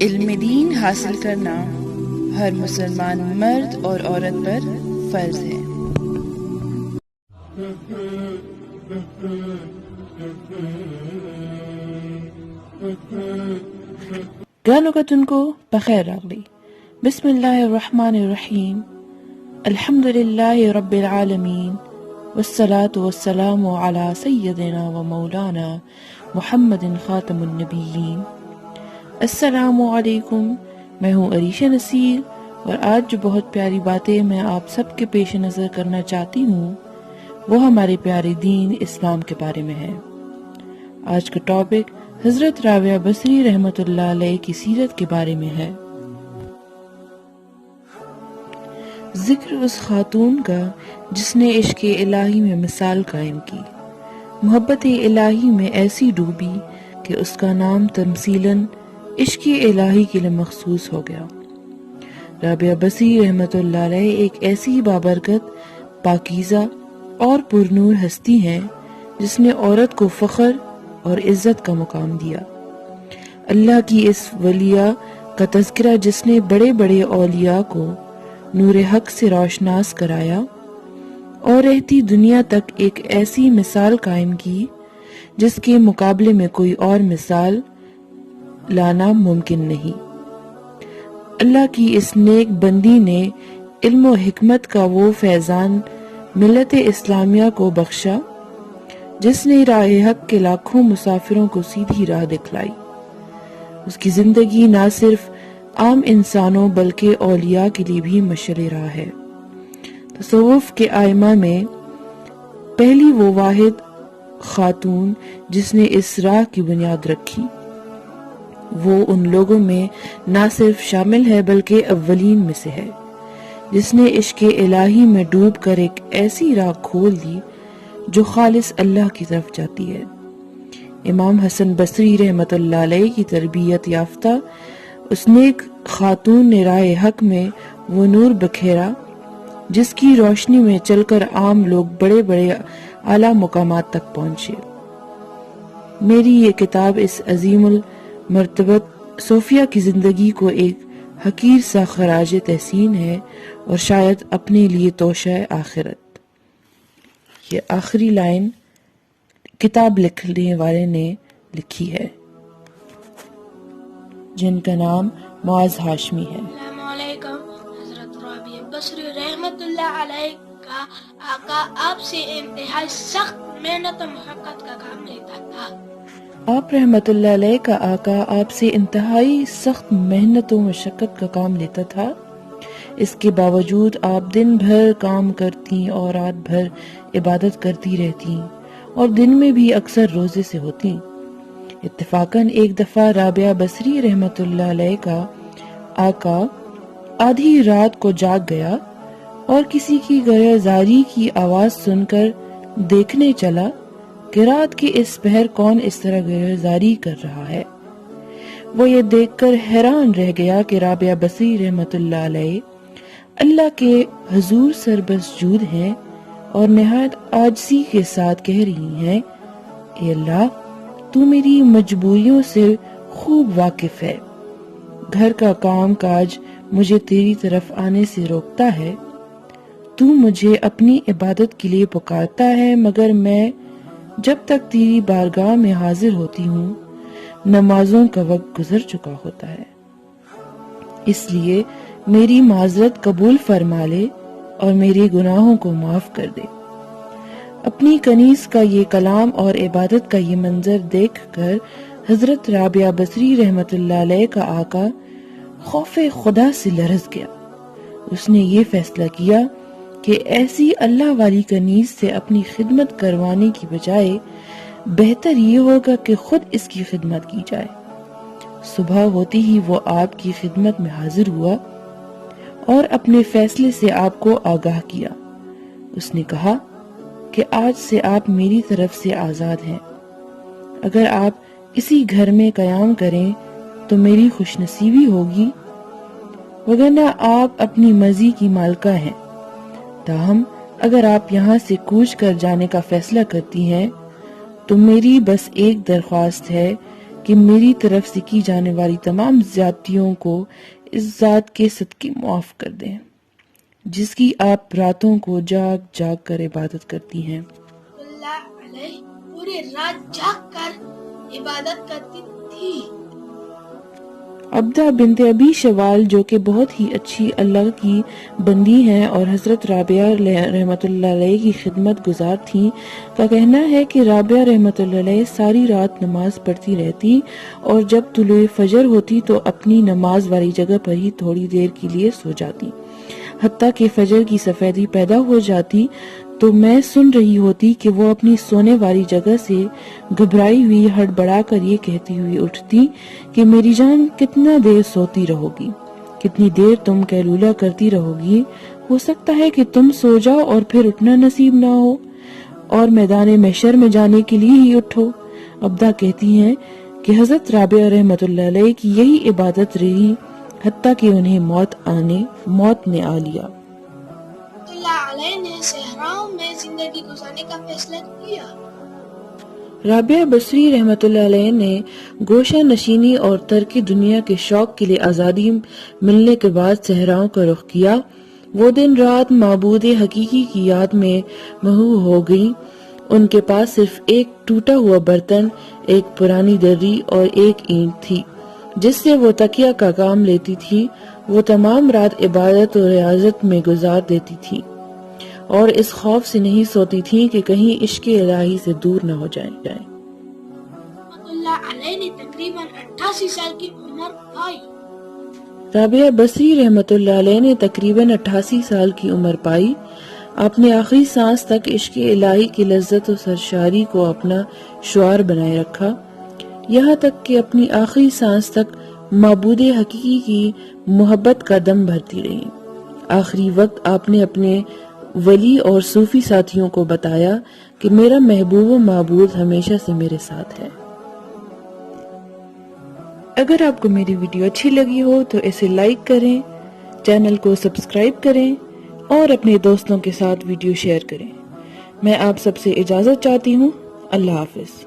علم دین حاصل کرنا ہر مسلمان مرد اور عورت پر فرض ہے۔ گران اوقاتن کو بخیر راغلی۔ بسم اللہ الرحمن الرحیم۔ الحمدللہ رب العالمین، والصلاة والسلام علی سیدنا و مولانا محمد خاتم النبیین۔ السلام علیکم، میں ہوں عریشہ نصیر، اور آج جو بہت پیاری باتیں میں آپ سب کے پیش نظر کرنا چاہتی ہوں وہ ہمارے پیارے دین اسلام کے بارے میں ہے۔ آج کا ٹاپک حضرت رابعہ بصری رحمۃ اللہ علیہ کی سیرت کے بارے میں ہے۔ ذکر اس خاتون کا جس نے عشق الہی میں مثال قائم کی، محبت الہی میں ایسی ڈوبی کہ اس کا نام تمثیلاً عشق الہی کے لیے مخصوص ہو گیا۔ رابعہ بصری رحمۃ اللہ علیہ ایک ایسی بابرکت، پاکیزہ اور پرنور ہستی ہیں جس نے عورت کو فخر اور عزت کا مقام دیا۔ اللہ کی اس ولیہ کا تذکرہ جس نے بڑے بڑے اولیاء کو نور حق سے روشناس کرایا اور رہتی دنیا تک ایک ایسی مثال قائم کی جس کے مقابلے میں کوئی اور مثال لانا ممکن نہیں۔ اللہ کی اس نیک بندی نے علم و حکمت کا وہ فیضان ملت اسلامیہ کو بخشا جس نے راہ حق کے لاکھوں مسافروں کو سیدھی راہ دکھلائی۔ اس کی زندگی نہ صرف عام انسانوں بلکہ اولیاء کے لیے بھی مشعل راہ ہے۔ تصوف کے ائمہ میں پہلی وہ واحد خاتون جس نے اس راہ کی بنیاد رکھی، وہ ان لوگوں میں نہ صرف شامل ہے بلکہ اولین میں سے ہے جس نے عشق الہی میں ڈوب کر ایک ایسی راہ کھول دی جو خالص اللہ کی طرف جاتی ہے۔ امام حسن بصری رحمۃ اللہ علیہ کی تربیت یافتہ اس نیک خاتون نے راہ حق میں وہ نور بکھیرا جس کی روشنی میں چل کر عام لوگ بڑے بڑے اعلیٰ مقامات تک پہنچے۔ میری یہ کتاب اس عظیم المرتبت صوفیہ کی زندگی کو ایک حقیر سا خراج تحسین ہے اور شاید اپنے لیے توشہ آخرت۔ یہ آخری لائن کتاب لکھنے والے نے لکھی ہے جن کا نام معاذ ہاشمی ہے۔ السلام علیکم۔ حضرت رابعہ بصری رحمت اللہ علیہ کا آقا آپ سے انتہائی سخت محنت و مشقت کا کام لیتا تھا۔ آپ رحمت اللہ علیہ کا آقا آپ سے انتہائی سخت محنت و مشقت کا کام لیتا تھا۔ اس کے باوجود آپ دن بھر کام کرتی اور رات بھر عبادت کرتی رہتی اور دن میں بھی اکثر روزے سے ہوتی۔ اتفاقاً ایک دفعہ رابعہ بصری رحمت اللہ علیہ کا آقا آدھی رات کو جاگ گیا اور کسی کی گریزاری کی آواز سن کر دیکھنے چلا کہ رات کے اس پہر کون اس طرح گریزاری کر رہا ہے۔ وہ یہ دیکھ کر حیران رہ گیا کہ رابعہ بصری رحمت اللہ علیہ اللہ کے حضور سربسجود ہیں اور نہایت عاجزی کے ساتھ کہہ رہی ہیں، اے اللہ، تو میری مجبوریوں سے خوب واقف ہے، گھر کا کام کاج مجھے تیری طرف آنے سے روکتا ہے، تو مجھے اپنی عبادت کے لیے پکارتا ہے مگر میں جب تک تیری بارگاہ میں حاضر ہوتی ہوں نمازوں کا وقت گزر چکا ہوتا ہے، اس لیے میری معذرت قبول فرما لے اور میرے گناہوں کو معاف کر دے۔ اپنی کنیز کا یہ کلام اور عبادت کا یہ منظر دیکھ کر حضرت رابعہ بصری رحمت اللہ علیہ کا آقا خوف خدا سے لرز گیا۔ اس نے یہ فیصلہ کیا کہ ایسی اللہ والی کنیز سے اپنی خدمت کروانے کی بجائے بہتر یہ ہوگا کہ خود اس کی خدمت کی جائے۔ صبح ہوتی ہی وہ آپ کی خدمت میں حاضر ہوا اور اپنے فیصلے سے آپ کو آگاہ کیا۔ اس نے کہا کہ آج سے آپ میری طرف سے آزاد ہیں، اگر آپ اسی گھر میں قیام کریں تو میری خوش نصیبی ہوگی، وگرنہ آپ اپنی مرضی کی مالکہ ہیں۔ تاہم اگر آپ یہاں سے کوچ کر جانے کا فیصلہ کرتی ہیں تو میری بس ایک درخواست ہے کہ میری طرف سے کی جانے والی تمام زیادتیوں کو اس ذات کے صدقے معاف کر دیں جس کی آپ راتوں کو جاگ جاگ کر عبادت کرتی ہیں۔ اللہ علیہ پوری رات جاگ کر عبادت کرتی تھی۔ عبدہ بنت ابی شوال جو کہ بہت ہی اچھی اللہ کی بندی ہیں اور حضرت رابعہ رحمۃ اللہ علیہ کی خدمت گزار تھیں، کا کہنا ہے کہ رابعہ رحمۃ اللہ علیہ ساری رات نماز پڑھتی رہتی اور جب طلوع فجر ہوتی تو اپنی نماز والی جگہ پر ہی تھوڑی دیر کے لیے سو جاتی، حتیٰ کہ فجر کی سفیدی پیدا ہو جاتی تو میں سن رہی ہوتی کہ وہ اپنی سونے والی جگہ سے گھبرائی ہوئی ہڑبڑا کر یہ کہتی ہوئی اٹھتی کہ میری جان کتنا دیر سوتی رہو گی، کتنی دیر تم قیلولہ کرتی رہو گی، ہو سکتا ہے کہ تم سو جاؤ اور پھر اٹھنا نصیب نہ ہو اور میدان محشر میں جانے کے لیے ہی اٹھو۔ عبدہ کہتی ہیں کہ حضرت رابعہ رحمۃ اللہ علیہ کی یہی عبادت رہی حتیٰ کہ انہیں موت نے آ لیا۔ اللہ علیہ نے صحراؤں میں زندگی گزارنے کا فیصلہ کیا۔ رابعہ بصری رحمۃ اللہ علیہ نے گوشہ نشینی اور ترک دنیا کے شوق کے لیے آزادی ملنے کے بعد صحراؤں کا رخ کیا۔ وہ دن رات معبود حقیقی کی یاد میں محو ہو گئی۔ ان کے پاس صرف ایک ٹوٹا ہوا برتن، ایک پرانی دری اور ایک اینٹ تھی جس سے وہ تکیہ کا کام لیتی تھی۔ وہ تمام رات عبادت اور ریاضت میں گزار دیتی تھی اور اس خوف سے نہیں سوتی تھی کہ کہیں عشق الہی سے دور نہ ہو جائیں۔ اللہ علیہ نے تقریباً 88 سال کی عمر پائی۔ رابعہ بصری رحمۃ اللہ علیہ نے تقریباً 88 سال کی عمر پائی۔ آپ نے آخری سانس تک عشق الہی کی لذت و سرشاری کو اپنا شعار بنائے رکھا، یہاں تک کہ اپنی آخری سانس تک معبود حقیقی کی محبت کا دم بھرتی رہی۔ آخری وقت آپ نے اپنے ولی اور صوفی ساتھیوں کو بتایا کہ میرا محبوب و معبود ہمیشہ سے میرے ساتھ ہے۔ اگر آپ کو میری ویڈیو اچھی لگی ہو تو اسے لائک کریں، چینل کو سبسکرائب کریں اور اپنے دوستوں کے ساتھ ویڈیو شیئر کریں۔ میں آپ سب سے اجازت چاہتی ہوں۔ اللہ حافظ۔